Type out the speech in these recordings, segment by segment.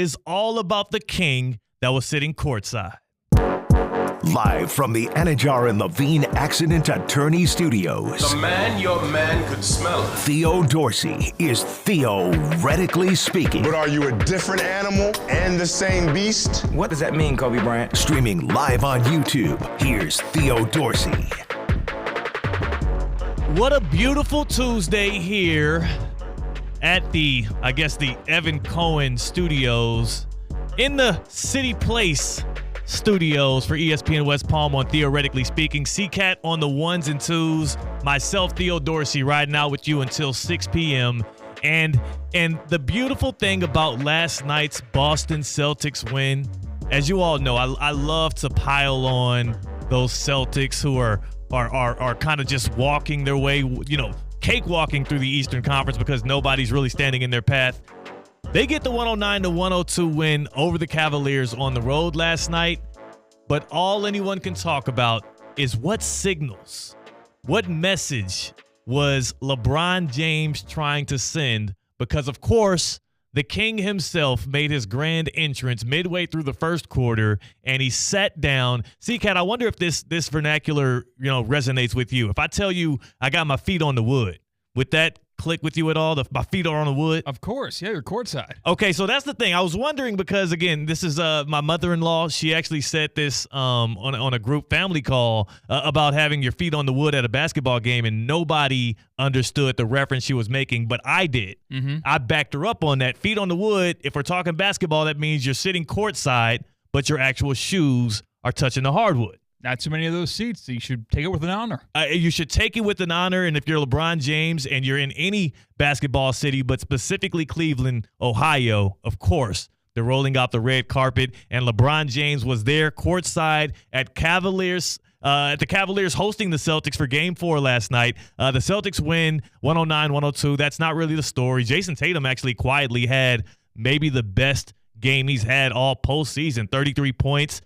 is all about the king that was sitting courtside. Live from the Anajar and Levine Accident Attorney Studios. The man your man could smell. Theo Dorsey is theoretically speaking. But are you a different animal and the same beast? What does that mean, Kobe Bryant? Streaming live on YouTube, here's Theo Dorsey. What a beautiful Tuesday here at the Evan Cohen Studios in the City Place Studios for ESPN West Palm on Theoretically Speaking. CCAT on the ones and twos. Myself, Theo Dorsey, riding out with you until 6 p.m. And the beautiful thing about last night's Boston Celtics win, as you all know, I love to pile on those Celtics who are kind of just walking their way, cakewalking through the Eastern Conference because nobody's really standing in their path. They get the 109-102 win over the Cavaliers on the road last night, but all anyone can talk about is what signals, what message was LeBron James trying to send, because, of course, the king himself made his grand entrance midway through the first quarter, and he sat down. C-Cat, I wonder if this vernacular, resonates with you. If I tell you I got my feet on the wood, would that click with you at all? My feet are on the wood? Of course. Yeah, you're courtside. Okay, so that's the thing. I was wondering because, again, this is my mother-in-law. She actually said this on a group family call about having your feet on the wood at a basketball game, and nobody understood the reference she was making, but I did. Mm-hmm. I backed her up on that. Feet on the wood, if we're talking basketball, that means you're sitting courtside, but your actual shoes are touching the hardwood. Not too many of those seats. So you should take it with an honor. You should take it with an honor. And if you're LeBron James and you're in any basketball city, but specifically Cleveland, Ohio, of course, they're rolling out the red carpet. And LeBron James was there courtside at the Cavaliers hosting the Celtics for Game 4 last night. The Celtics win 109-102. That's not really the story. Jason Tatum actually quietly had maybe the best game he's had all postseason. 33 points.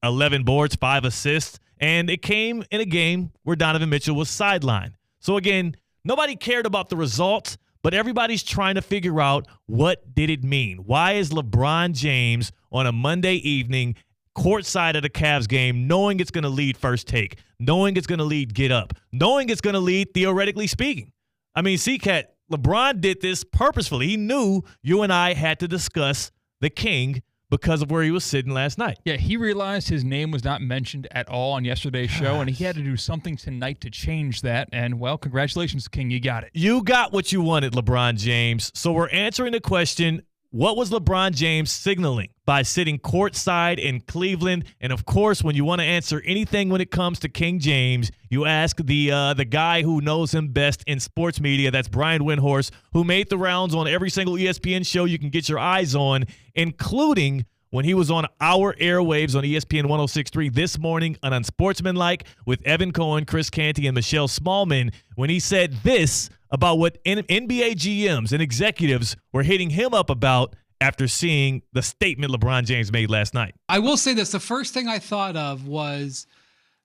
11 boards, 5 assists, and it came in a game where Donovan Mitchell was sidelined. So again, nobody cared about the results, but everybody's trying to figure out what did it mean. Why is LeBron James on a Monday evening courtside at a Cavs game, knowing it's going to lead First Take, knowing it's going to lead Get Up, knowing it's going to lead Theoretically Speaking? I mean, C-Cat, LeBron did this purposefully. He knew you and I had to discuss the king because of where he was sitting last night. Yeah, he realized his name was not mentioned at all on yesterday's show, and he had to do something tonight to change that. And, well, congratulations, King. You got it. You got what you wanted, LeBron James. So we're answering the question, what was LeBron James signaling by sitting courtside in Cleveland? And, of course, when you want to answer anything when it comes to King James, you ask the guy who knows him best in sports media. That's Brian Windhorst, who made the rounds on every single ESPN show you can get your eyes on, including when he was on our airwaves on ESPN 106.3 this morning on Unsportsmanlike with Evan Cohen, Chris Canty, and Michelle Smallman, when he said this about what NBA GMs and executives were hitting him up about after seeing the statement LeBron James made last night. I will say this. The first thing I thought of was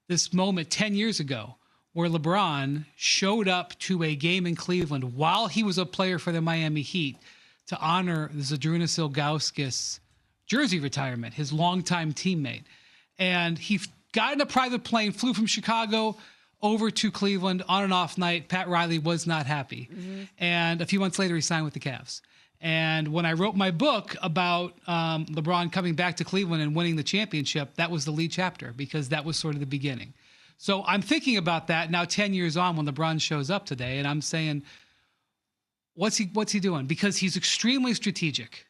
this moment 10 years ago where LeBron showed up to a game in Cleveland while he was a player for the Miami Heat to honor Zydrunas Ilgauskas' jersey retirement, his longtime teammate. And he got in a private plane, flew from Chicago over to Cleveland on an off night. Pat Riley was not happy. Mm-hmm. And a few months later, he signed with the Cavs. And when I wrote my book about LeBron coming back to Cleveland and winning the championship, that was the lead chapter because that was sort of the beginning. So I'm thinking about that now 10 years on when LeBron shows up today, and I'm saying, what's he doing? Because he's extremely strategic.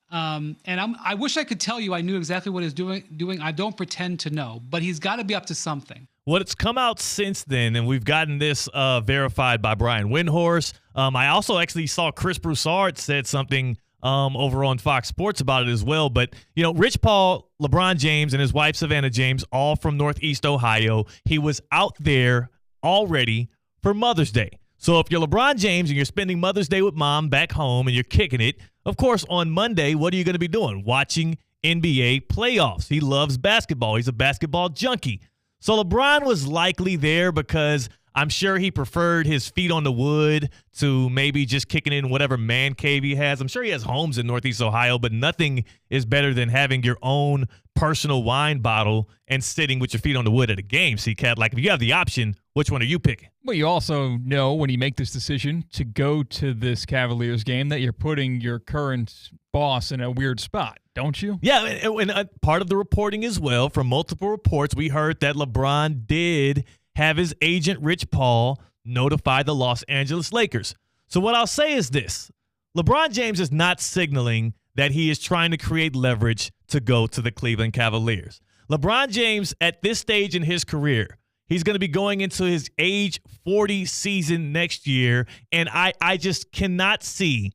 And I wish I could tell you I knew exactly what he's doing. I don't pretend to know, but he's got to be up to something. What's come out since then, and we've gotten this verified by Brian Windhorst. I also actually saw Chris Broussard said something over on Fox Sports about it as well. But, Rich Paul, LeBron James, and his wife Savannah James, all from Northeast Ohio. He was out there already for Mother's Day. So if you're LeBron James and you're spending Mother's Day with mom back home and you're kicking it, of course, on Monday, what are you going to be doing? Watching NBA playoffs. He loves basketball. He's a basketball junkie. So LeBron was likely there because I'm sure he preferred his feet on the wood to maybe just kicking in whatever man cave he has. I'm sure he has homes in Northeast Ohio, but nothing is better than having your own personal wine bottle and sitting with your feet on the wood at a game, C-Cat. Like, if you have the option, which one are you picking? Well, you also know when you make this decision to go to this Cavaliers game that you're putting your current boss in a weird spot, don't you? Yeah, and part of the reporting as well, from multiple reports, we heard that LeBron did have his agent, Rich Paul, notify the Los Angeles Lakers. So what I'll say is this. LeBron James is not signaling that he is trying to create leverage to go to the Cleveland Cavaliers. LeBron James, at this stage in his career, he's going to be going into his age 40 season next year, and I just cannot see,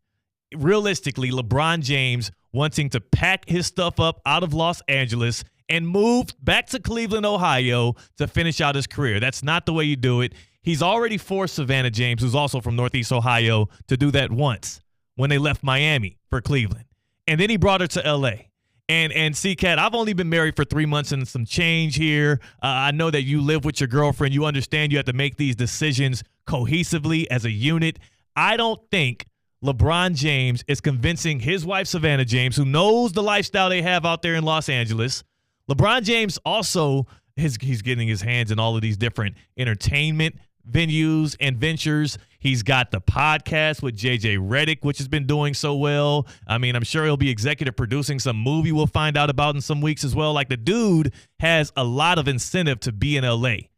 realistically, LeBron James wanting to pack his stuff up out of Los Angeles and move back to Cleveland, Ohio to finish out his career. That's not the way you do it. He's already forced Savannah James, who's also from Northeast Ohio, to do that once when they left Miami for Cleveland. And then he brought her to L.A. And C-Cat, I've only been married for 3 months and some change here. I know that you live with your girlfriend. You understand you have to make these decisions cohesively as a unit. I don't think LeBron James is convincing his wife, Savannah James, who knows the lifestyle they have out there in Los Angeles. LeBron James also, he's getting his hands in all of these different entertainment venues and ventures. He's got the podcast with JJ Redick, which has been doing so well. I mean, I'm sure he'll be executive producing some movie we'll find out about in some weeks as well. Like, the dude has a lot of incentive to be in L.A.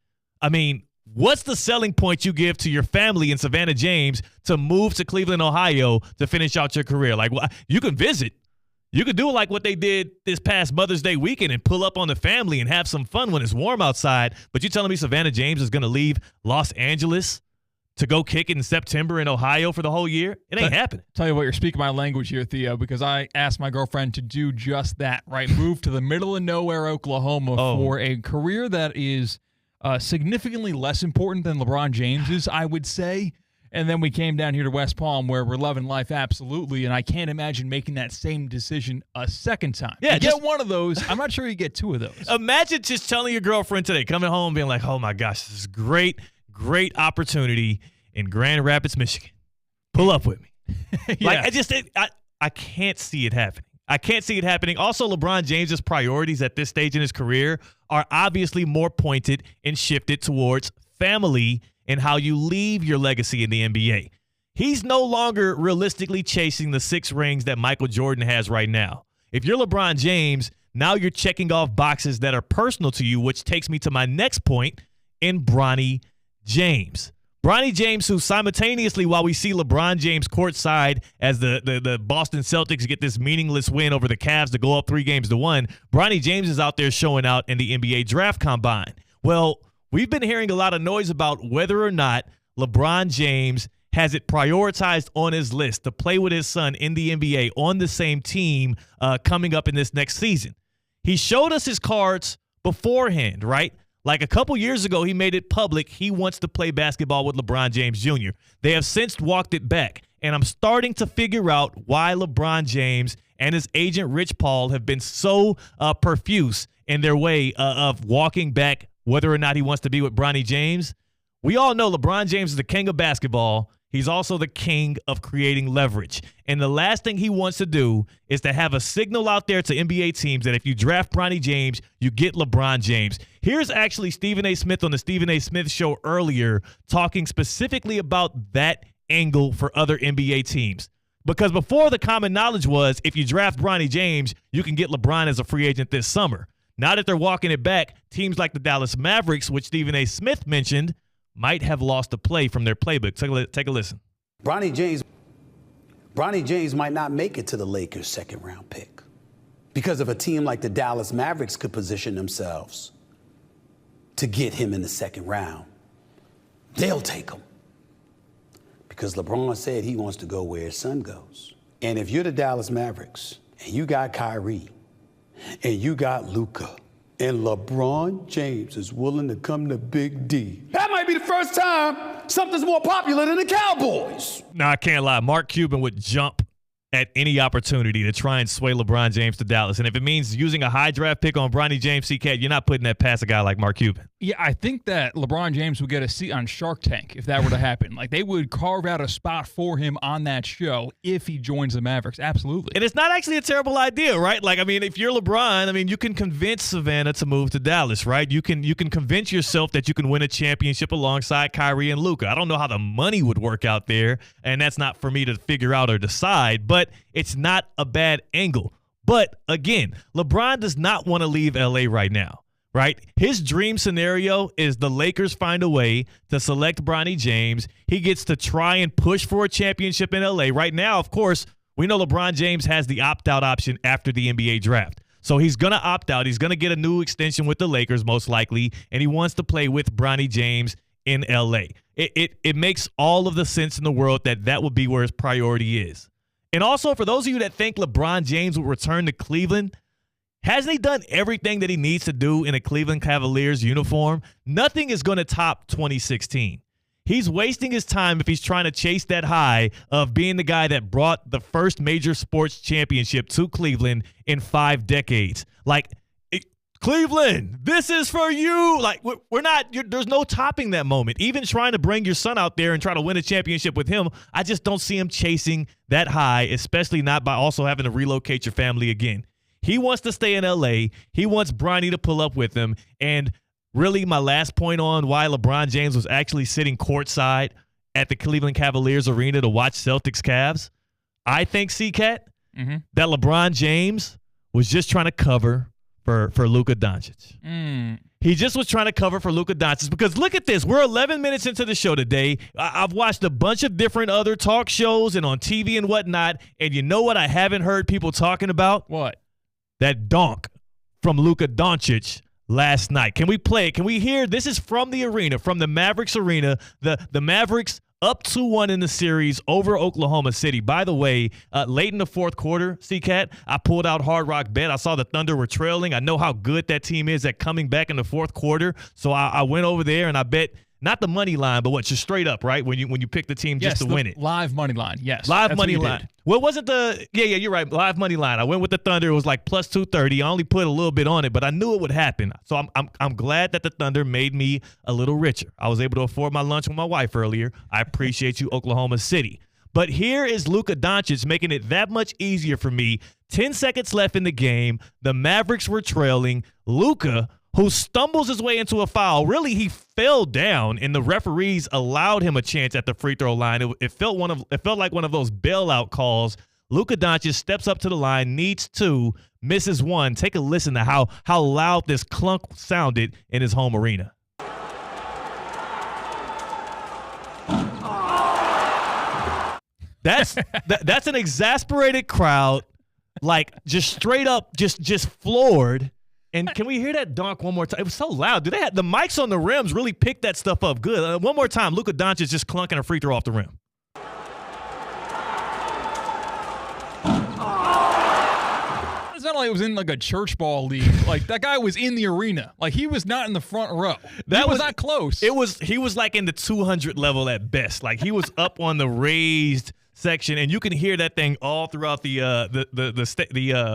I mean, what's the selling point you give to your family in Savannah James to move to Cleveland, Ohio to finish out your career? Like, you can visit. You could do like what they did this past Mother's Day weekend and pull up on the family and have some fun when it's warm outside. But you telling me Savannah James is going to leave Los Angeles to go kick it in September in Ohio for the whole year? It ain't happening. Tell you what, you're speaking my language here, Theo, because I asked my girlfriend to do just that, right? Move to the middle of nowhere, Oklahoma for a career that is significantly less important than LeBron James's, I would say. And then we came down here to West Palm, where we're loving life absolutely, and I can't imagine making that same decision a second time. Yeah, you get one of those. I'm not sure you get two of those. Imagine just telling your girlfriend today, coming home, being like, oh, my gosh, this is great opportunity in Grand Rapids, Michigan. Pull up with me. Yeah. Like, I can't see it happening. I can't see it happening. Also, LeBron James's priorities at this stage in his career are obviously more pointed and shifted towards family and how you leave your legacy in the NBA. He's no longer realistically chasing the 6 rings that Michael Jordan has right now. If you're LeBron James, now you're checking off boxes that are personal to you, which takes me to my next point in Bronny James. Bronny James, who simultaneously, while we see LeBron James courtside as the Boston Celtics get this meaningless win over the Cavs to go up 3-1, Bronny James is out there showing out in the NBA draft combine. Well, we've been hearing a lot of noise about whether or not LeBron James has it prioritized on his list to play with his son in the NBA on the same team coming up in this next season. He showed us his cards beforehand, right? Like a couple years ago, he made it public he wants to play basketball with LeBron James Jr. They have since walked it back, and I'm starting to figure out why LeBron James and his agent Rich Paul have been so profuse in their way of walking back whether or not he wants to be with Bronny James. We all know LeBron James is the king of basketball. He's also the king of creating leverage. And the last thing he wants to do is to have a signal out there to NBA teams that if you draft Bronny James, you get LeBron James. Here's actually Stephen A. Smith on the Stephen A. Smith Show earlier talking specifically about that angle for other NBA teams. Because before, the common knowledge was if you draft Bronny James, you can get LeBron as a free agent this summer. Now that they're walking it back, teams like the Dallas Mavericks, which Stephen A. Smith mentioned, might have lost a play from their playbook. Take a listen. Bronny James might not make it to the Lakers' second-round pick because of a team like the Dallas Mavericks could position themselves to get him in the second round. They'll take him because LeBron said he wants to go where his son goes. And if you're the Dallas Mavericks and you got Kyrie and you got Luka, and LeBron James is willing to come to Big D, that might be the first time something's more popular than the Cowboys. No, I can't lie. Mark Cuban would jump at any opportunity to try and sway LeBron James to Dallas. And if it means using a high draft pick on Bronny James, CK, you're not putting that past a guy like Mark Cuban. Yeah, I think that LeBron James would get a seat on Shark Tank if that were to happen. Like, they would carve out a spot for him on that show if he joins the Mavericks. Absolutely. And it's not actually a terrible idea, right? Like, I mean, if you're LeBron, I mean, you can convince Savannah to move to Dallas, right? You can convince yourself that you can win a championship alongside Kyrie and Luka. I don't know how the money would work out there, and that's not for me to figure out or decide, but it's not a bad angle. But again, LeBron does not want to leave LA right now, right? His dream scenario is the Lakers find a way to select Bronny James. He gets to try and push for a championship in LA. Right now, of course, we know LeBron James has the opt-out option after the NBA draft. So he's going to opt out. He's going to get a new extension with the Lakers most likely, and he wants to play with Bronny James in LA. It makes all of the sense in the world that would be where his priority is. And also, for those of you that think LeBron James will return to Cleveland, hasn't he done everything that he needs to do in a Cleveland Cavaliers uniform? Nothing is going to top 2016. He's wasting his time if he's trying to chase that high of being the guy that brought the first major sports championship to Cleveland in 5 decades. Like, Cleveland, this is for you. Like, we're not, there's no topping that moment. Even trying to bring your son out there and try to win a championship with him, I just don't see him chasing that high, especially not by also having to relocate your family again. He wants to stay in LA. He wants Bronny to pull up with him. And really, my last point on why LeBron James was actually sitting courtside at the Cleveland Cavaliers arena to watch Celtics-Cavs, I think, C-Cat, that LeBron James was just trying to cover for Luka Doncic. He just was trying to cover for Luka Doncic because look at this. We're 11 minutes into the show today. I've watched a bunch of different other talk shows and on TV and whatnot, and you know what I haven't heard people talking about? What? That donk from Luka Doncic last night. Can we play it? Can we hear? This is from the arena, from the Mavericks arena. The Mavericks up 2-1 in the series over Oklahoma City. By the way, late in the fourth quarter, C-Cat, I pulled out Hard Rock Bet. I saw the Thunder were trailing. I know how good that team is at coming back in the fourth quarter. So I went over there and I bet not the money line, but just straight up, right? When you pick the team just to win it. Live money line, yes. Live money line. Well, it wasn't you're right. Live money line. I went with the Thunder. It was like plus 230. I only put a little bit on it, but I knew it would happen. So I'm glad that the Thunder made me a little richer. I was able to afford my lunch with my wife earlier. I appreciate you, Oklahoma City. But here is Luka Doncic making it that much easier for me. 10 seconds left in the game. The Mavericks were trailing. Luka, who stumbles his way into a foul. Really, he fell down, and the referees allowed him a chance at the free throw line. It felt like one of those bailout calls. Luka Doncic steps up to the line, needs 2, misses 1. Take a listen to how loud this clunk sounded in his home arena. That's an exasperated crowd, like just straight up, just floored. And can we hear that dunk one more time? It was so loud. The mics on the rims really picked that stuff up good. One more time, Luka Doncic just clunking a free throw off the rim. It's not like it was in like a church ball league. Like, that guy was in the arena. Like, he was not in the front row. That was not close. He was like in the 200 level at best. Like, he was up on the raised section, and you can hear that thing all throughout the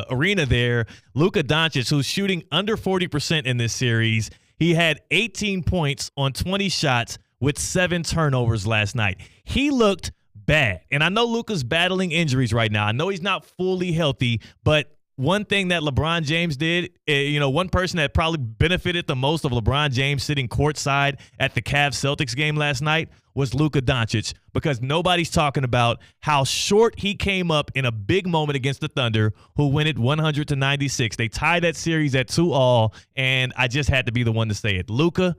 arena there. Luka Doncic, who's shooting under 40% in this series, he had 18 points on 20 shots with 7 turnovers last night. He looked bad, and I know Luka's battling injuries right now. I know he's not fully healthy, but one thing that LeBron James did, one person that probably benefited the most of LeBron James sitting courtside at the Cavs-Celtics game last night was Luka Doncic, because nobody's talking about how short he came up in a big moment against the Thunder, who win it 100-96. They tied that series at 2-2, and I just had to be the one to say it. Luka,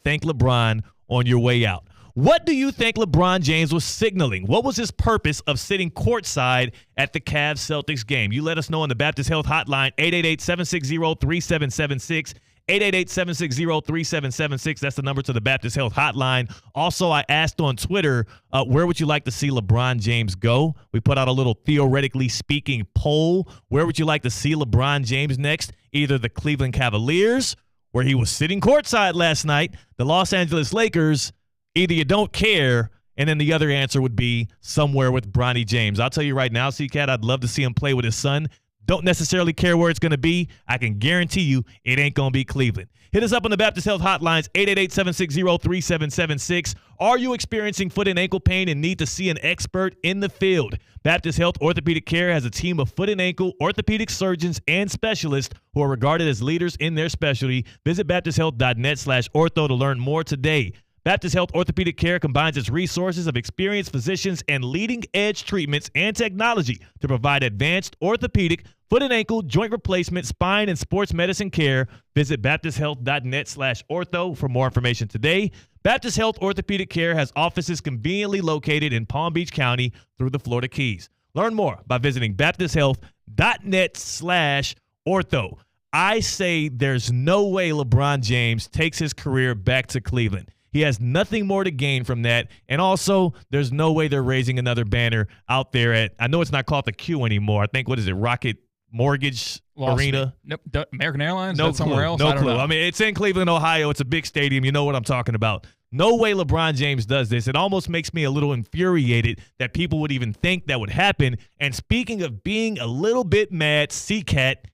thank LeBron on your way out. What do you think LeBron James was signaling? What was his purpose of sitting courtside at the Cavs-Celtics game? You let us know on the Baptist Health Hotline, 888-760-3776. 888-760-3776. That's the number to the Baptist Health Hotline. Also, I asked on Twitter, where would you like to see LeBron James go? We put out a little theoretically speaking poll. Where would you like to see LeBron James next? Either the Cleveland Cavaliers, where he was sitting courtside last night, the Los Angeles Lakers. Either you don't care And then the other answer would be somewhere with Bronny James. I'll tell you right now, C-Cat, I'd love to see him play with his son. Don't necessarily care where it's going to be. I can guarantee you it ain't going to be Cleveland. Hit us up on the Baptist Health Hotlines, 888-760-3776. Are you experiencing foot and ankle pain and need to see an expert in the field? Baptist Health Orthopedic Care has a team of foot and ankle orthopedic surgeons and specialists who are regarded as leaders in their specialty. Visit baptisthealth.net/ortho to learn more today. Baptist Health Orthopedic Care combines its resources of experienced physicians and leading-edge treatments and technology to provide advanced orthopedic, foot and ankle, joint replacement, spine, and sports medicine care. Visit baptisthealth.net/ortho for more information today. Baptist Health Orthopedic Care has offices conveniently located in Palm Beach County through the Florida Keys. Learn more by visiting baptisthealth.net/ortho. I say there's no way LeBron James takes his career back to Cleveland. He has nothing more to gain from that. And also, there's no way they're raising another banner out there at, I know it's not called the Q anymore. I think, what is it, Rocket Mortgage Arena? Nope. American Airlines? No Is that somewhere else? No I don't clue. know. I mean, it's in Cleveland, Ohio. It's a big stadium. You know what I'm talking about. No way LeBron James does this. It almost makes me a little infuriated that people would even think that would happen. And speaking of being a little bit mad, C-Cat,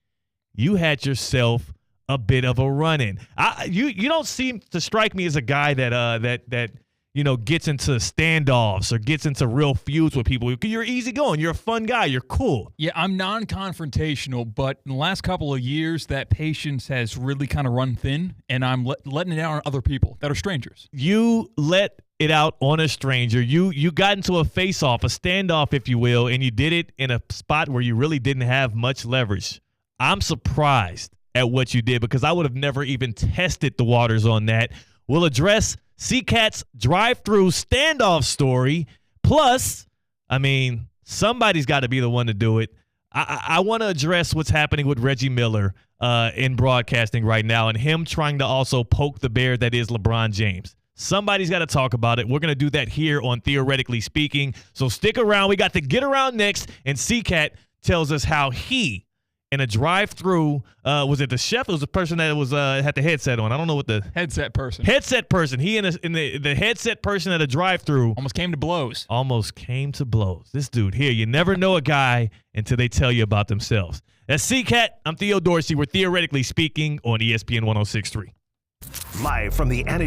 you had yourself a bit of a run-in. You don't seem to strike me as a guy that gets into standoffs or gets into real feuds with people. You're easygoing. You're a fun guy. You're cool. Yeah, I'm non-confrontational, but in the last couple of years, that patience has really kind of run thin, and I'm letting it out on other people that are strangers. You let it out on a stranger. You got into a face-off, a standoff, if you will, and you did it in a spot where you really didn't have much leverage. I'm surprised at what you did because I would have never even tested the waters on that. We'll address C-Cat's drive-through standoff story. Plus, I mean, somebody's got to be the one to do it. I want to address what's happening with Reggie Miller in broadcasting right now and him trying to also poke the bear that is LeBron James. Somebody's got to talk about it. We're going to do that here on Theoretically Speaking. So stick around. We got the Get Around next, and C-Cat tells us how he, in a drive-through, was it the chef? It was the person that was had the headset on. I don't know what the Headset person. He and the headset person at a drive-through Almost came to blows. This dude here, you never know a guy until they tell you about themselves. That's C-Cat. I'm Theo Dorsey. We're Theoretically Speaking on ESPN 106.3. Live from the